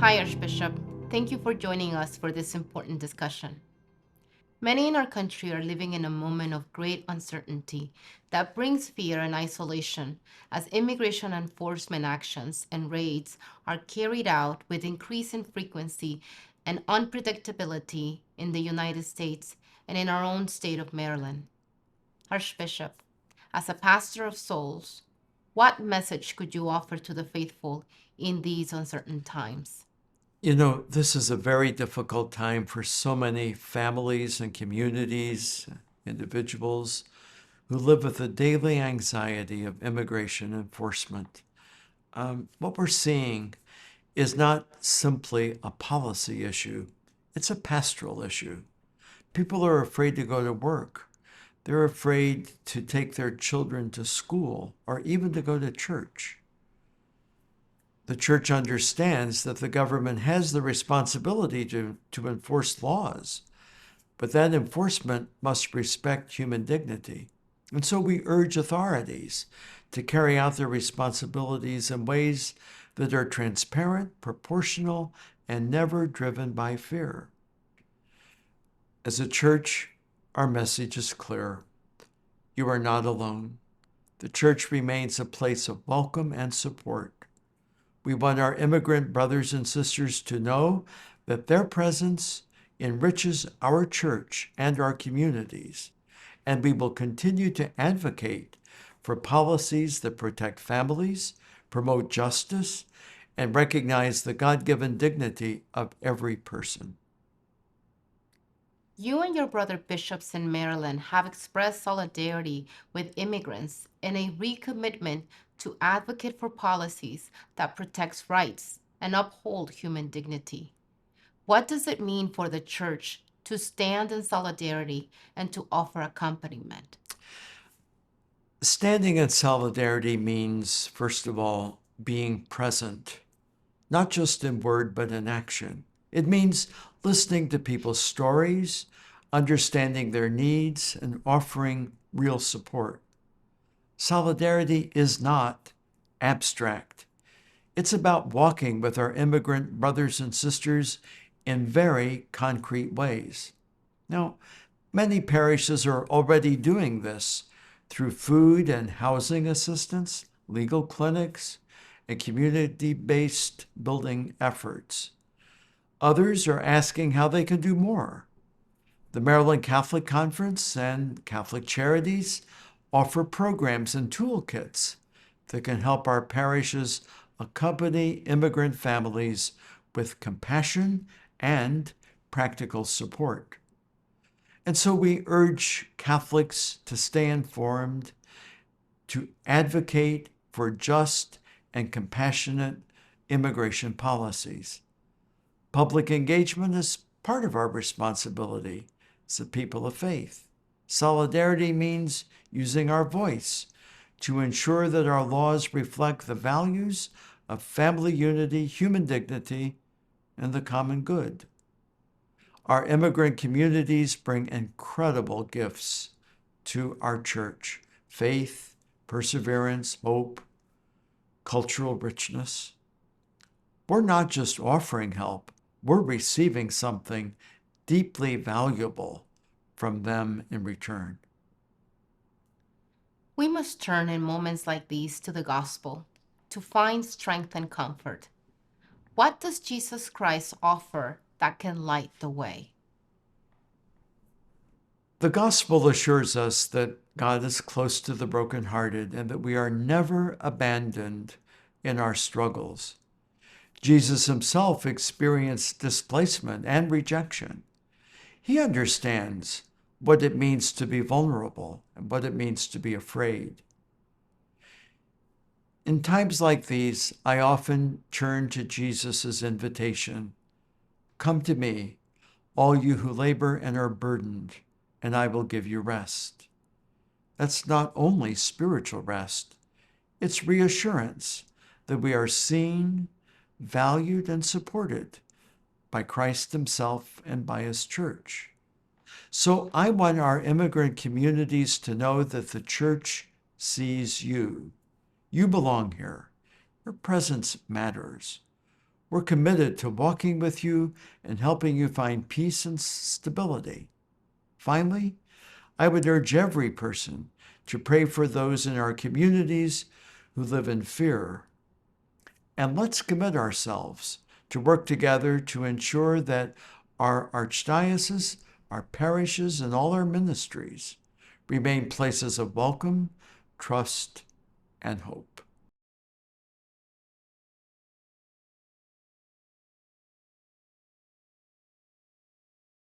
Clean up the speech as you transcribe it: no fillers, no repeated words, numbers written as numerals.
Hi, Archbishop. Thank you for joining us for this important discussion. Many in our country are living in a moment of great uncertainty that brings fear and isolation as immigration enforcement actions and raids are carried out with increasing frequency and unpredictability in the United States and in our own state of Maryland. Archbishop, as a pastor of souls, what message could you offer to the faithful in these uncertain times? This is a very difficult time for so many families and communities, individuals who live with the daily anxiety of immigration enforcement. What we're seeing is not simply a policy issue, it's a pastoral issue. People are afraid to go to work. They're afraid to take their children to school or even to go to church. The church understands that the government has the responsibility to enforce laws, but that enforcement must respect human dignity. And so we urge authorities to carry out their responsibilities in ways that are transparent, proportional, and never driven by fear. As a church, our message is clear. You are not alone. The church remains a place of welcome and support. We want our immigrant brothers and sisters to know that their presence enriches our church and our communities, and we will continue to advocate for policies that protect families, promote justice, and recognize the God-given dignity of every person. You and your brother bishops in Maryland have expressed solidarity with immigrants and a recommitment to advocate for policies that protects rights and uphold human dignity. What does it mean for the church to stand in solidarity and to offer accompaniment? Standing in solidarity means, first of all, being present, not just in word, but in action. It means listening to people's stories, understanding their needs, and offering real support. Solidarity is not abstract. It's about walking with our immigrant brothers and sisters in very concrete ways. Now, many parishes are already doing this through food and housing assistance, legal clinics, and community-based building efforts. Others are asking how they can do more. The Maryland Catholic Conference and Catholic Charities offer programs and toolkits that can help our parishes accompany immigrant families with compassion and practical support. And so we urge Catholics to stay informed, to advocate for just and compassionate immigration policies. Public engagement is part of our responsibility as a people of faith. Solidarity means using our voice to ensure that our laws reflect the values of family unity, human dignity, and the common good. Our immigrant communities bring incredible gifts to our church: faith, perseverance, hope, cultural richness. We're not just offering help, we're receiving something deeply valuable from them in return. We must turn in moments like these to the gospel to find strength and comfort. What does Jesus Christ offer that can light the way? The gospel assures us that God is close to the brokenhearted and that we are never abandoned in our struggles. Jesus himself experienced displacement and rejection. He understands what it means to be vulnerable and what it means to be afraid. In times like these, I often turn to Jesus' invitation, "Come to me, all you who labor and are burdened, and I will give you rest." That's not only spiritual rest, it's reassurance that we are seen, valued, and supported by Christ himself and by his church. So I want our immigrant communities to know that the church sees you. You belong here. Your presence matters. We're committed to walking with you and helping you find peace and stability. Finally, I would urge every person to pray for those in our communities who live in fear. And let's commit ourselves to work together to ensure that our archdiocese, our parishes, and all our ministries remain places of welcome, trust, and hope.